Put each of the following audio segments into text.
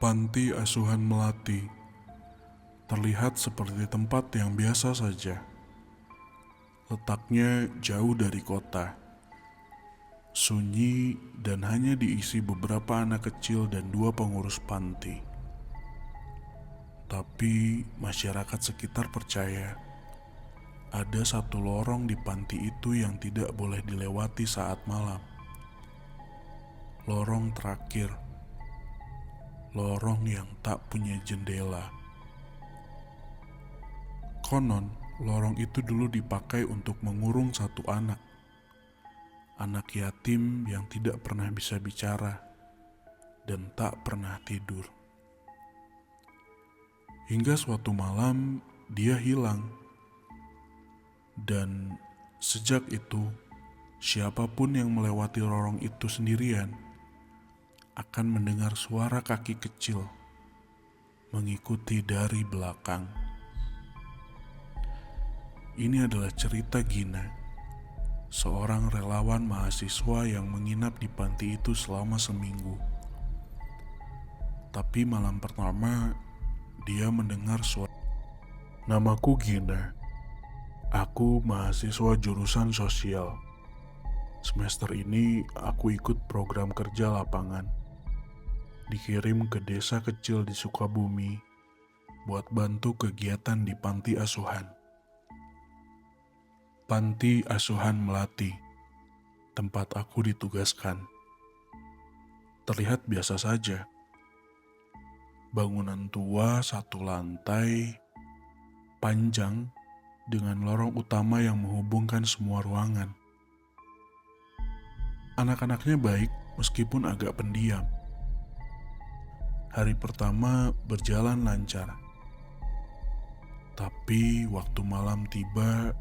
Panti Asuhan Melati terlihat seperti tempat yang biasa saja. Letaknya jauh dari kota, sunyi dan hanya diisi beberapa anak kecil dan 2 pengurus panti. Tapi masyarakat sekitar percaya ada satu lorong di panti itu yang tidak boleh dilewati saat malam. Lorong terakhir, lorong yang tak punya jendela. Konon, lorong itu dulu dipakai untuk mengurung satu anak yatim yang tidak pernah bisa bicara dan tak pernah tidur. Hingga suatu malam dia hilang, dan sejak itu siapapun yang melewati lorong itu sendirian akan mendengar suara kaki kecil mengikuti dari belakang. Ini adalah cerita Gina, seorang relawan mahasiswa yang menginap di panti itu selama seminggu. Tapi malam pertama, dia mendengar suara. Namaku Gina. Aku mahasiswa jurusan sosial. Semester ini aku ikut program kerja lapangan. Dikirim ke desa kecil di Sukabumi buat bantu kegiatan di panti asuhan. Panti Asuhan Melati, tempat aku ditugaskan. Terlihat biasa saja. Bangunan tua satu lantai, panjang, dengan lorong utama yang menghubungkan semua ruangan. Anak-anaknya baik meskipun agak pendiam. Hari pertama berjalan lancar. Tapi waktu malam tiba,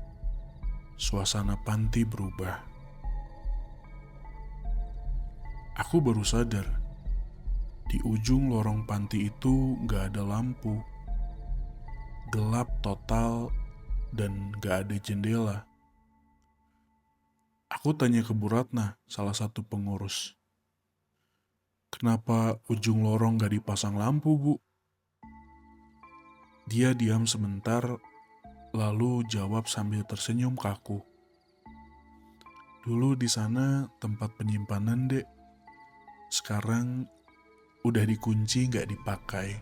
suasana panti berubah. Aku baru sadar, di ujung lorong panti itu gak ada lampu. Gelap total dan gak ada jendela. Aku tanya ke Bu Ratna, salah satu pengurus. Kenapa ujung lorong gak dipasang lampu, Bu? Dia diam sebentar, lalu jawab sambil tersenyum kaku. Dulu di sana tempat penyimpanan, Dek. Sekarang udah dikunci gak dipakai.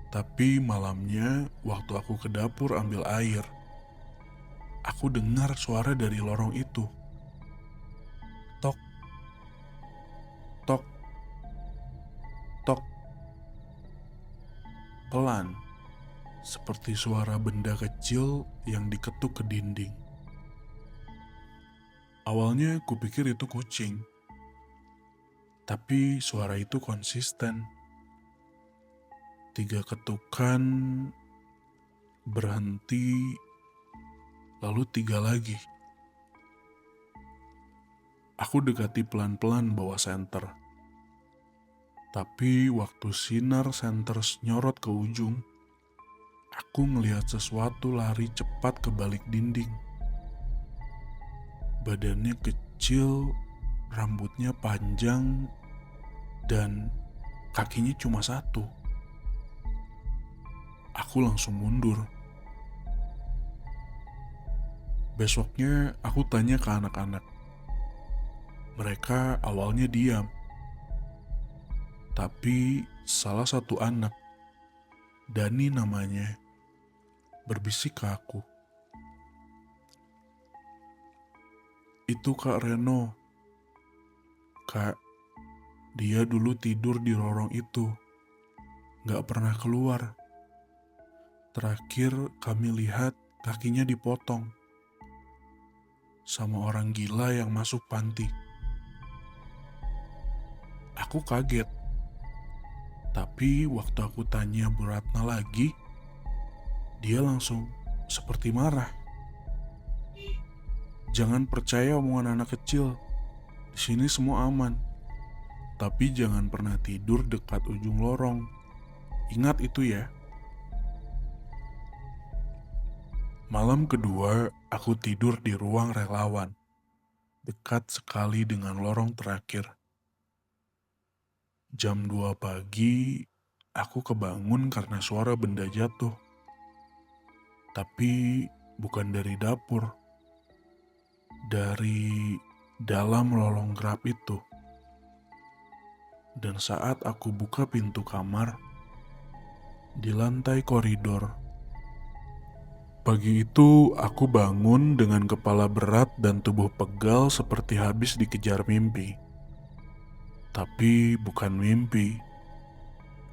Tapi malamnya waktu aku ke dapur ambil air, aku dengar suara dari lorong itu. Tok, tok, tok. Pelan, seperti suara benda kecil yang diketuk ke dinding. Awalnya kupikir itu kucing, tapi suara itu konsisten. 3 ketukan, berhenti, lalu 3 lagi. Aku dekati pelan-pelan bawah senter. Tapi waktu sinar senter nyorot ke ujung, aku ngelihat sesuatu lari cepat ke balik dinding. Badannya kecil, rambutnya panjang, dan kakinya cuma 1. Aku langsung mundur. Besoknya aku tanya ke anak-anak. Mereka awalnya diam. Tapi salah satu anak, Dani namanya, berbisik ke aku. Itu Kak Reno. Kak, dia dulu tidur di lorong itu. Gak pernah keluar. Terakhir kami lihat kakinya dipotong. Sama orang gila yang masuk panti. Aku kaget. Tapi waktu aku tanya Bu Ratna lagi, dia langsung seperti marah. Jangan percaya omongan anak kecil. Di sini semua aman. Tapi jangan pernah tidur dekat ujung lorong. Ingat itu ya. Malam kedua, aku tidur di ruang relawan, dekat sekali dengan lorong terakhir. Jam 2 pagi, aku kebangun karena suara benda jatuh. Tapi bukan dari dapur, dari dalam lorong gelap itu. Dan saat aku buka pintu kamar, di lantai koridor, pagi itu aku bangun dengan kepala berat dan tubuh pegal seperti habis dikejar mimpi. Tapi bukan mimpi,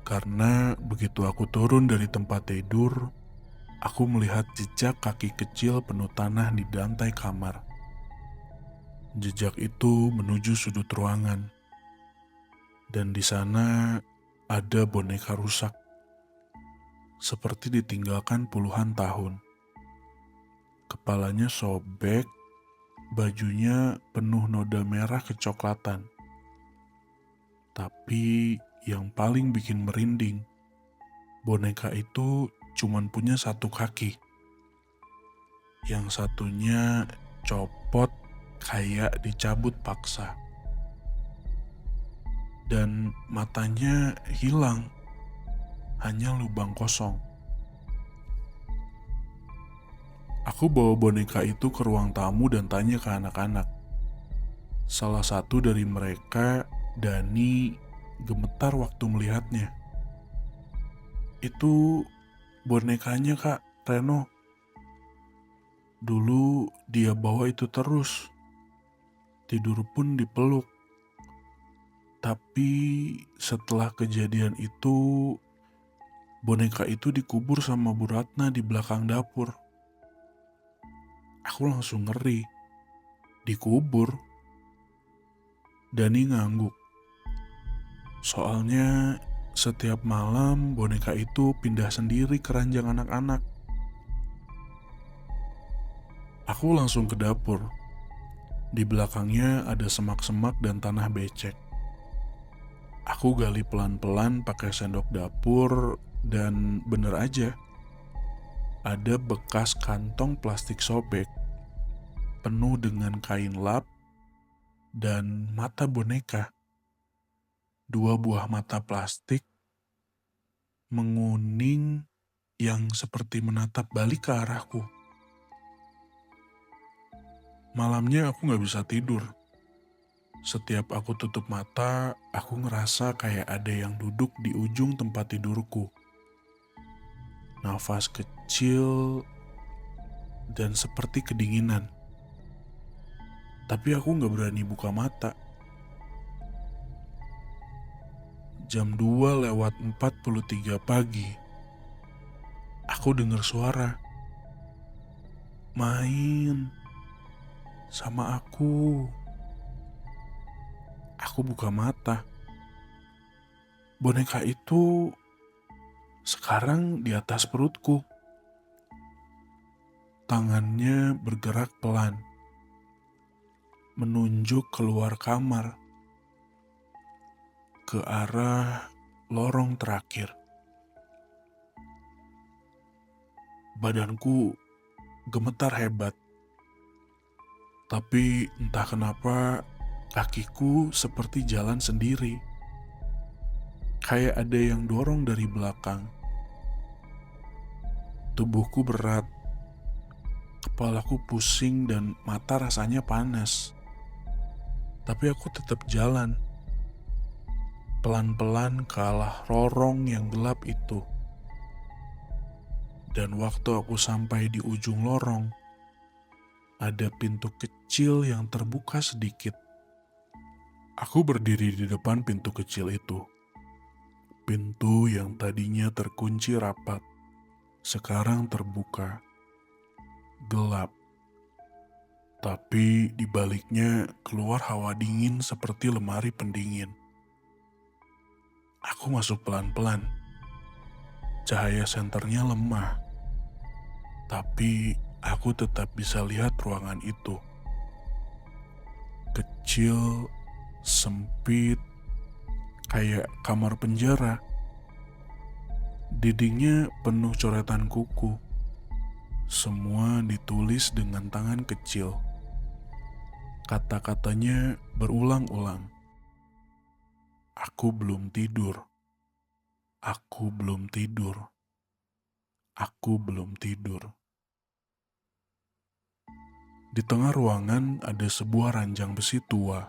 karena begitu aku turun dari tempat tidur, aku melihat jejak kaki kecil penuh tanah di lantai kamar. Jejak itu menuju sudut ruangan, dan di sana ada boneka rusak, seperti ditinggalkan puluhan tahun. Kepalanya sobek, bajunya penuh noda merah kecoklatan. Tapi yang paling bikin merinding, boneka itu cuman punya satu kaki. Yang satunya copot kayak dicabut paksa. Dan matanya hilang, hanya lubang kosong. Aku bawa boneka itu ke ruang tamu dan tanya ke anak-anak. Salah satu dari mereka, Dani, gemetar waktu melihatnya. Itu bonekanya Kak Reno. Dulu dia bawa itu terus. Tidur pun dipeluk. Tapi setelah kejadian itu, boneka itu dikubur sama Bu Ratna di belakang dapur. Aku langsung ngeri. Dikubur? Dani ngangguk. Soalnya setiap malam boneka itu pindah sendiri ke ranjang anak-anak. Aku langsung ke dapur. Di belakangnya ada semak-semak dan tanah becek. Aku gali pelan-pelan pakai sendok dapur dan bener aja. Ada bekas kantong plastik sobek penuh dengan kain lap dan mata boneka. 2 buah mata plastik menguning yang seperti menatap balik ke arahku. Malamnya aku gak bisa tidur. Setiap aku tutup mata, aku ngerasa kayak ada yang duduk di ujung tempat tidurku. Nafas kecil dan seperti kedinginan. Tapi aku gak berani buka mata. Jam 2:43 pagi, aku dengar suara. Main sama aku. Aku buka mata. Boneka itu sekarang di atas perutku. Tangannya bergerak pelan, menunjuk keluar kamar, ke arah lorong terakhir. Badanku gemetar hebat. Tapi entah kenapa kakiku seperti jalan sendiri. Kayak ada yang dorong dari belakang. Tubuhku berat. Kepalaku pusing dan mata rasanya panas. Tapi aku tetap jalan. Pelan-pelan ke arah lorong yang gelap itu. Dan waktu aku sampai di ujung lorong, ada pintu kecil yang terbuka sedikit. Aku berdiri di depan pintu kecil itu. Pintu yang tadinya terkunci rapat, sekarang terbuka. Gelap. Tapi di baliknya keluar hawa dingin seperti lemari pendingin. Aku masuk pelan-pelan. Cahaya senternya lemah. Tapi aku tetap bisa lihat ruangan itu. Kecil, sempit, kayak kamar penjara. Dindingnya penuh coretan kuku. Semua ditulis dengan tangan kecil. Kata-katanya berulang-ulang. Aku belum tidur. Aku belum tidur. Aku belum tidur. Di tengah ruangan ada sebuah ranjang besi tua.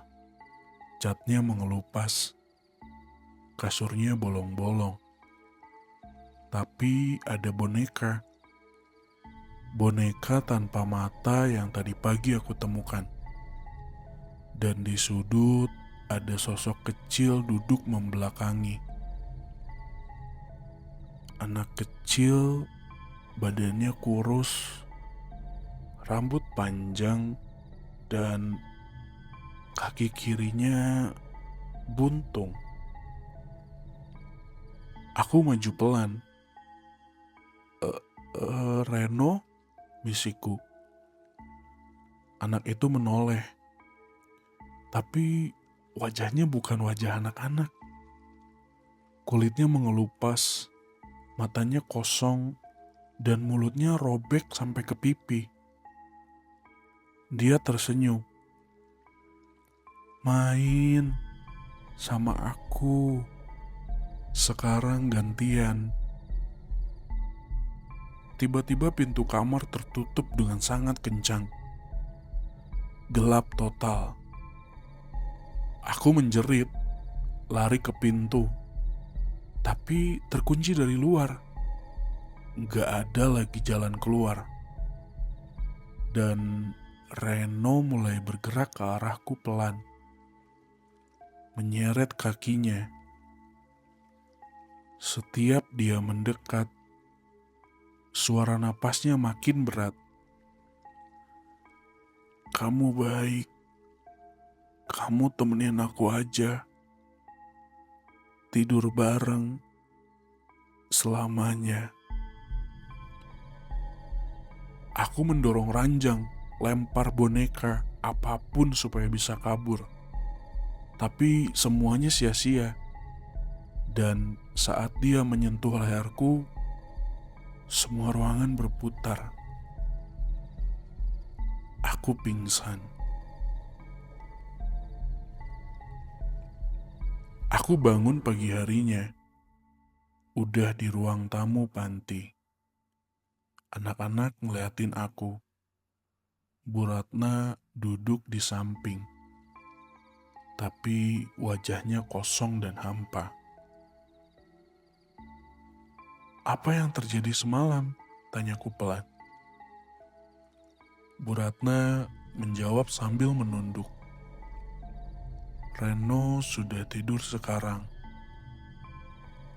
Catnya mengelupas. Kasurnya bolong-bolong. Tapi ada boneka. Boneka tanpa mata yang tadi pagi aku temukan. Dan di sudut ada sosok kecil duduk membelakangi. Anak kecil, badannya kurus, rambut panjang, dan kaki kirinya buntung. Aku maju pelan. Reno, bisiku. Anak itu menoleh. Tapi wajahnya bukan wajah anak-anak. Kulitnya mengelupas, matanya kosong, dan mulutnya robek sampai ke pipi. Dia tersenyum. Main sama aku. Sekarang gantian. Tiba-tiba pintu kamar tertutup dengan sangat kencang. Gelap total. Aku menjerit, lari ke pintu. Tapi terkunci dari luar. Gak ada lagi jalan keluar. Dan Reno mulai bergerak ke arahku pelan. Menyeret kakinya. Setiap dia mendekat, suara napasnya makin berat. Kamu baik. Kamu temenin aku aja. Tidur bareng. Selamanya. Aku mendorong ranjang, lempar boneka, apapun supaya bisa kabur. Tapi semuanya sia-sia. Dan saat dia menyentuh leherku, semua ruangan berputar. Aku pingsan. Aku bangun pagi harinya. Udah di ruang tamu panti. Anak-anak ngeliatin aku. Bu Ratna duduk di samping. Tapi wajahnya kosong dan hampa. Apa yang terjadi semalam? Tanyaku pelan. Bu Ratna menjawab sambil menunduk. Reno sudah tidur sekarang.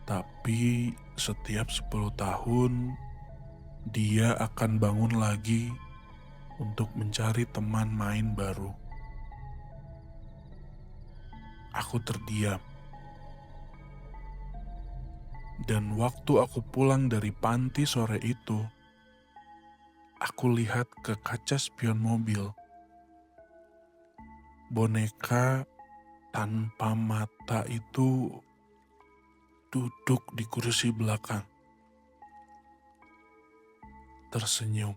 Tapi setiap 10 tahun, dia akan bangun lagi untuk mencari teman main baru. Aku terdiam. Dan waktu aku pulang dari panti sore itu, aku lihat ke kaca spion mobil. Boneka tanpa mata itu duduk di kursi belakang. Tersenyum.